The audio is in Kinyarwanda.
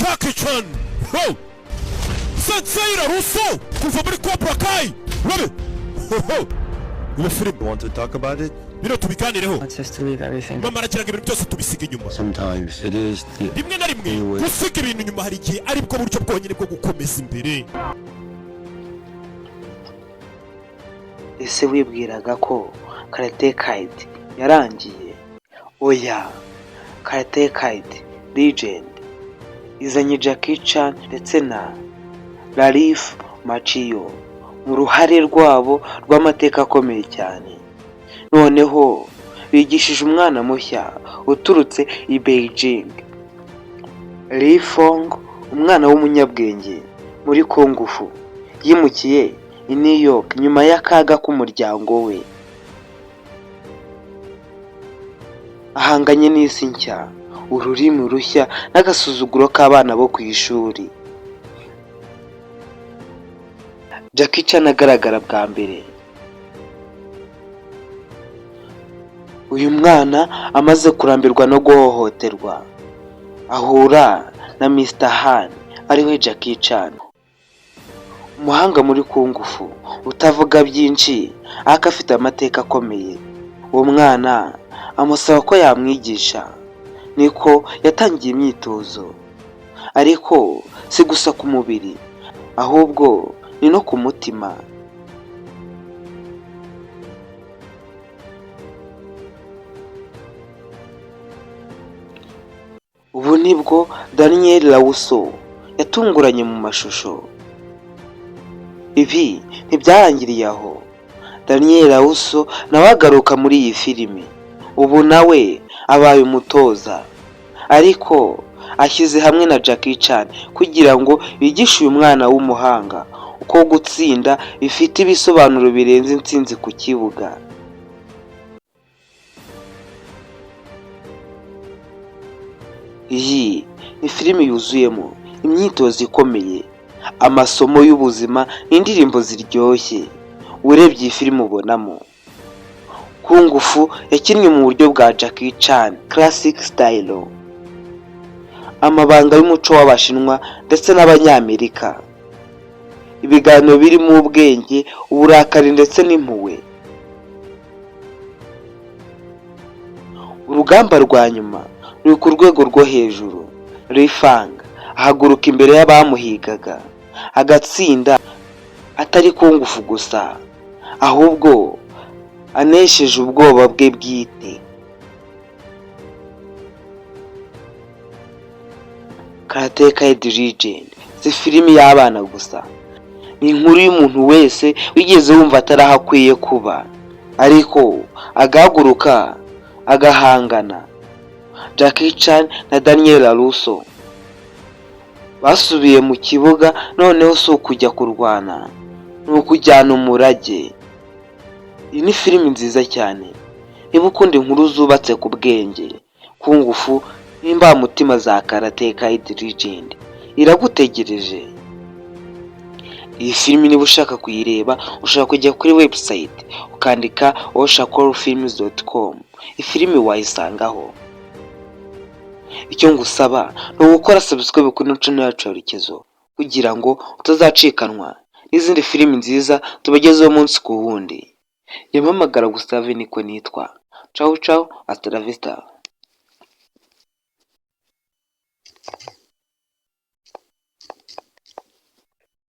Jackie Chan. Ho! Sensei Russo kuva muri Cobra Kai. Urabe? Ho! Iyo film Want to talk about it? bino tubiganireho. Wants us to leave everything. Mama aragira ngo ibintu byose tubisiga inyuma. Sometimes it is Rimwe na rimwe gusiga ibintu inyuma hari igihe ari bwo buryo bwonyine bwo gukomeza imbere. Ese wibwiraga ko Karate Kid yarangiye? Oya, Karate Kid Legend izanye Jackie Chan ndetse na Ralph Macchio mu ruhare rwabo rw'amateka akomeye cyane. Noneho bigishije umwana mushya uturutse i Beijing, Li Fong, umwana w'umunyabwenge muri Kung Fu, yimukiye i New York nyuma y'akaga k'umuryango we. Ahanganye n'isi nshya, ururimi rushya n'agasuzuguro k'abana bo ku ishuri. Jackie Chan agaragara bwa mbere. Uyu mwana amaze kurambirwa no guhohoterwa ahura na Mr. Han ariwe Jackie Chan, umuhanga muri Kung Fu utavuga byinshi ariko afite amateka akomeye. Uwo mwana amusaba ko yamwigisha, niko yatangiye imyitozo, ariko si gusa ku mubiri ahubwo ni no ku mutima. Ubu nibwo Daniel Larusso yatunguranye mu mashusho. Ibi ntibyarangiriye aho. Daniel Larusso nawe agaruka muri iyi filimi. Ubu nawe abaye umutoza, ariko ashyize hamwe na Jackie Chan kugira ngo bigishe uyu mwana w'umuhanga uko gutsinda bifite ibisobanuro birenze intsinzi ku kibuga. Iyi ni filimi yuzuyemo imyitozo ikomeye, amasomo y'ubuzima n'indirimbo ziryoshye. Urebye iyi filimi ubonamo Kung Fu yakinnye mu buryo bwa Jackie Chan classic style, amabanga y'umuco w'Abashinwa ndetse n'Abanyamerika, ibiganiro birimo ubwenge, uburakari ndetse n'impuhwe. Urugamba rwa nyuma ruri ku rwego rwo hejuru. Li Fang ahaguruka imbere y'abamuhigaga agatsinda, atari Kung Fu gusa ahubwo anesheje ubwoba bwe bwite. Karate Kid Legend si filimi y'abana gusa, ni inkuru y'umuntu wese wigeze wumva atari aho akwiye kuba ariko agahaguruka agahangana. Jackie Chan na Daniel Larusso basubiye mu kibuga, noneho si ukujya kurwana, ni ukujyana umurage. Iyi ni filimi nziza cyane. Niba ukunda inkuru zubatse ku bwenge, Kung Fu n'imbamutima za Karate Kid Legend iragutegereje. Iyi filimi niba ushaka kuyireba ushaka kujya kuri website ukandika oshakorfilms.com. Ifilimi wayisangaho. Icyo ngusaba ni ugukora subscribe kuri channel yacu ya Rukezo kugira ngo utazacikanwa n'izindi filimi nziza tubagezeho umunsi ku wundi. Yamamagara Gustave niko nitwa. Ciao ciao, hasta la vista.